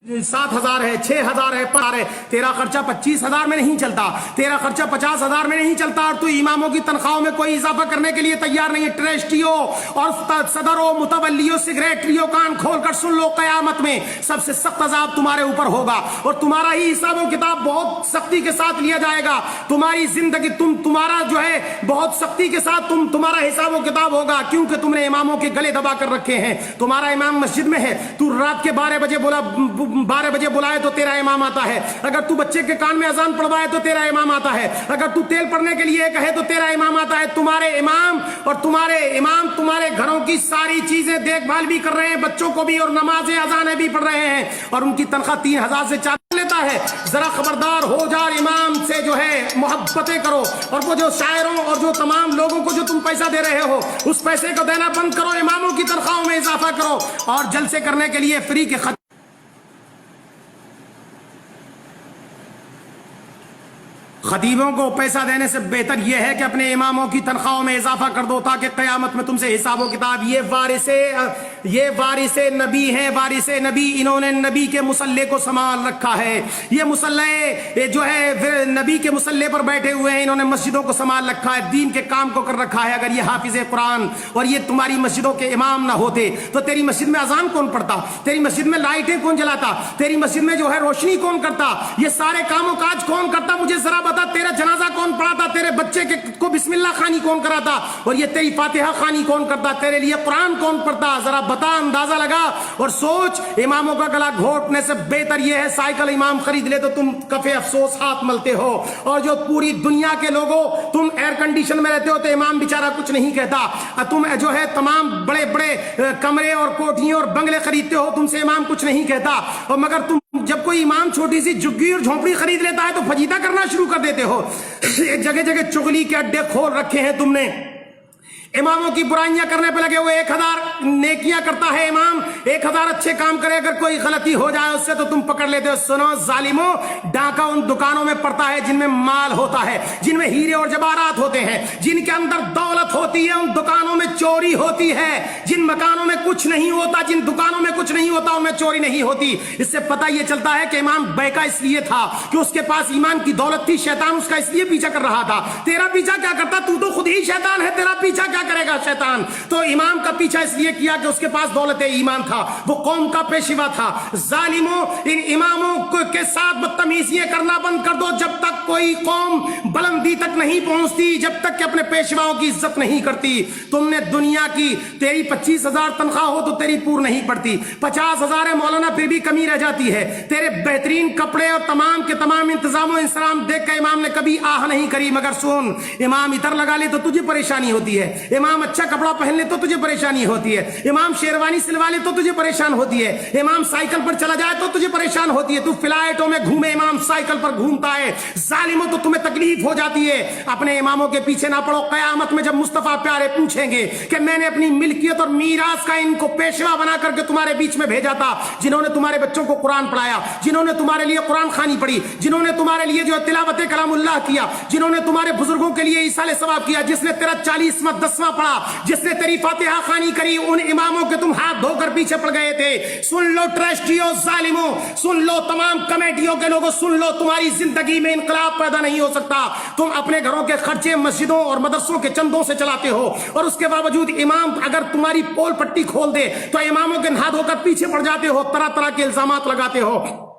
7,000 है, 6,000 है, 5,000 है, तेरा खर्चा 25,000 में नहीं चलता, तेरा खर्चा 50,000 में नहीं चलता, और तू इमामों की तनख्वाहों में कोई इजाफा करने के लिए तैयार नहीं है। ट्रस्टियों और सदरों, मुतवल्लियों, सेक्रेटरियों, कान खोल कर सुन लो, कयामत में सबसे सख्त अजाब तुम्हारे ऊपर होगा और तुम्हारा ही हिसाब किताब बहुत सख्ती के साथ लिया जाएगा। तुम्हारी जिंदगी तुम्हारा जो है बहुत सख्ती के साथ तुम्हारा हिसाब किताब होगा, क्योंकि तुमने इमामों के गले दबा कर रखे हैं। तुम्हारा इमाम मस्जिद में है, तू रात के 12 बजे बुलाए तो तेरा इमाम आता है, अगर तू बच्चे के कान में अजान पढ़वाए तो तेरा इमाम आता है, अगर तू तेल पड़ने के लिए कहे तो तेरा इमाम आता है। तुम्हारे इमाम तुम्हारे घरों की सारी चीजें देखभाल भी कर रहे हैं, बच्चों को भी, और नमाजें अजानें भी पढ़ रहे हैं, और उनकी तनख्वाह 3,000 से 4,000 लेता है। जरा खबरदार हो जा, इमाम से जो है मोहब्बतें करो, और वो जो शायरों और जो तमाम लोगों को जो तुम पैसा दे रहे हो उस पैसे को देना बंद करो, इमामों की तनख्वाहों में इजाफा करो, और जलसे करने के लिए फ्री के खतीबों को पैसा देने से बेहतर यह है कि अपने इमामों की तनख्वाहों में इजाफा कर दो, ताकि क़यामत में तुमसे हिसाब किताब। ये वारिसे नबी हैं, वारिसे नबी, इन्होंने नबी के मुसल्ले को संभाल रखा है। ये मुसल्ले जो है नबी के मुसल्ले पर बैठे हुए हैं, इन्होंने मस्जिदों को संभाल रखा है, दीन के काम को कर रखा है। अगर ये हाफिज कुरान और ये तुम्हारी मस्जिदों के इमाम ना होते तो तेरी मस्जिद में अजान कौन पढ़ता, तेरी मस्जिद में लाइटें कौन जलाता, तेरी मस्जिद में जो है रोशनी कौन करता, ये सारे कामों काज कौन करता? मुझे जरा बता, तेरा जनाजा कौन पढ़ाता, तेरे बच्चे को बिस्मिल्लाह खानी कौन कराता, और ये तेरी फातिहा खानी कौन करता, तेरे लिए कुरान कौन पढ़ता? जरा बता, अंदाजा लगा और सोच। इमामों का गला घोटने से बेहतर यह है साइकिल इमाम खरीद ले तो तुम कफे अफसोस हाथ मलते हो, और जो पूरी दुनिया के लोगों, तुम एयर कंडीशन में रहते हो तो इमाम बेचारा कुछ नहीं कहता, तुम जो है तमाम बड़े बड़े कमरे और कोठियां और बंगले खरीदते हो, तुमसे इमाम कुछ नहीं कहता, और मगर तुम जब कोई इमाम छोटी सी झुग्गी और झोंपड़ी खरीद लेता है तो फजीता करना शुरू कर देते हो। जगह जगह चुगली के अड्डे खोल रखे हैं तुमने, इमामों की बुराइयां करने पे लगे हुए। 1,000 नेकियां करता है इमाम, 1,000 अच्छे काम करे, अगर कोई गलती हो जाए उससे तो तुम पकड़ लेते हो। सुनो जालिमो, डाका उन दुकानों में पड़ता है जिनमें माल होता है, जिनमें हीरे और जवाहरात होते हैं, जिनके अंदर दौलत होती है, उन दुकानों में चोरी होती है। जिन मकानों में कुछ नहीं होता, जिन दुकानों में कुछ नहीं होता, उनमें चोरी नहीं होती। इससे पता यह चलता है कि इमाम बैका इसलिए था कि उसके पास ईमान की दौलत थी, शैतान उसका इसलिए पीछा कर रहा था। तेरा पीछा क्या करता? तू तो खुद ही शैतान है, तेरा पीछा क्या करेगा शैतान? तो इमाम का पीछा इसलिए किया कि उसके पास दौलत ईमान था, वो कौम का पेशवा था। जालिमों, इन इमामों के साथ बदतमीजियां करना बंद कर दो। जब तक कोई कौम बुलंदी तक नहीं पहुंचती, जब तक कि अपने पेशवाओं की इज्जत नहीं करती। तुमने दुनिया की, तेरी 25,000 तनख्वाह हो तो तेरी पूर नहीं पड़ती, 50,000 है मौलाना फिर भी कमी रह जाती है। तेरे बेहतरीन कपड़े और तमाम के तमाम इंतजाम इंतजाम देख कर इमाम ने कभी आह नहीं करी। मगर सुन, इमाम इतर लगा ले तो तुझे परेशानी होती है, इमाम अच्छा कपड़ा पहन ले तो तुझे परेशानी होती है, इमाम शेरवानी सिलवा ले तो तुझे परेशान होती है, इमाम साइकिल पर चला जाए तो तुझे परेशान होती है, तू फ्लाइटों में घूमे, इमाम साइकिल पर घूमता है। जालिमों, तो तुम्हें तकलीफ हो जाती है। अपने इमामों के पीछे ना पड़ो। कयामत में जब मुस्तफा प्यारे पूछेंगे कि मैंने अपनी मिल्कियत और मीरास का इनको पेशवा बना करके तुम्हारे बीच में भेजा था, जिन्होंने तुम्हारे बच्चों को कुरान पढ़ाया, जिन्होंने तुम्हारे लिए कुरान खानी पढ़ी, जिन्होंने तुम्हारे लिए जो तिलावत कलामुल्लाह किया, जिन्होंने तुम्हारे बुजुर्गों के लिए ईसाले सवाब किया, जिसने तेरा 40वां 10वां पढ़ा, जिसने तेरी फातिहा खानी करी, उन इमामों के तुम हाथ धोकर पीछे पड़ गए थे। सुन लो ट्रस्टियों, जालिमों, सुन लो तमाम कमेटियों के लोगों, सुन लो, तुम्हारी जिंदगी में इनकलाब पैदा नहीं हो सकता। तुम अपने घरों के खर्चे मस्जिदों और मदरसों के चंदों से चलाते हो, और उसके बावजूद इमाम अगर तुम्हारी पोल पट्टी खोल दे तो इमामों के हाथ धोकर पीछे पड़ जाते हो, तरह तरह के इल्जामात लगाते हो,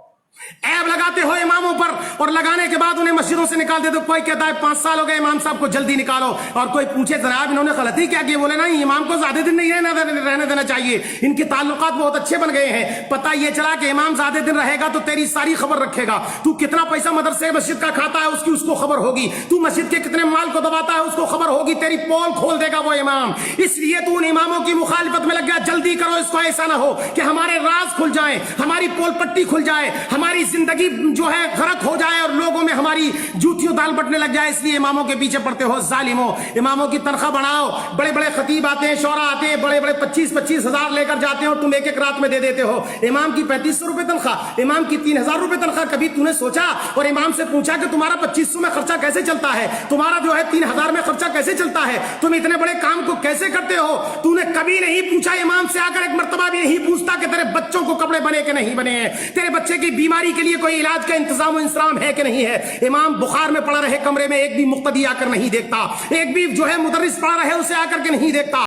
ऐब लगाते हो इमामों पर, और लगाने के बाद उन्हें मस्जिदों से निकाल देते हो। कोई कहता है 5 साल हो गए इमाम साहब को, जल्दी निकालो, और कोई पूछे जनाब इन्होंने गलती क्या की, बोले नहीं, इमाम को ज्यादा दिन नहीं रहने देना चाहिए, इनके ताल्लुकात बहुत अच्छे बन गए हैं। पता ये चला कि इमाम ज्यादा दिन रहेगा तो तेरी सारी खबर रखेगा। तू कितना पैसा मदरसे मस्जिद का खाता है उसकी उसको खबर होगी, तू मस्जिद के कितने माल को दबाता है उसको खबर होगी, तेरी पोल खोल देगा वो इमाम। इसलिए तू उन इमामों की मुखालिफत में लग गया। जल्दी करो, इसको ऐसा ना हो कि हमारे राज खुल जाए, हमारी पोल पट्टी खुल जाए, ہماری زندگی جو ہے غرق ہو جائے اور لوگوں میں ہماری جوتیوں دال بٹنے لگ جائے، اس لیے اماموں کے پیچھے پڑتے ہو ظالموں۔ اماموں کی تنخواہ بڑھاؤ، بڑے بڑے خطیب آتے ہیں، شعراء آتے ہیں، بڑے بڑے 25-25 ہزار لے کر جاتے ہیں اور تم ایک ایک رات میں دے دیتے ہو۔ امام کی 3500 روپے تنخواہ، امام کی 3000 روپے تنخواہ، کبھی تو نے سوچا اور امام سے پوچھا کہ تمہارا 2500 میں خرچہ کیسے چلتا ہے، تمہارا جو ہے 3000 میں خرچہ کیسے چلتا ہے، تم اتنے بڑے کام کو کیسے کرتے ہو؟ تو نے کبھی نہیں پوچھا، امام سے آ کر ایک مرتبہ بھی نہیں پوچھتا کہ تیرے بچوں کو کپڑے بنے کہ نہیں بنے ہیں، تیرے بچے کی بیماری کے لیے کوئی علاج کا انتظام و انسرام ہے کہ نہیں ہے۔ امام بخار میں پڑا رہے کمرے میں، ایک بھی مقتدی آ کر نہیں دیکھتا، ایک بھی جو ہے مدرس پڑا رہے اسے آ کر کے نہیں دیکھتا۔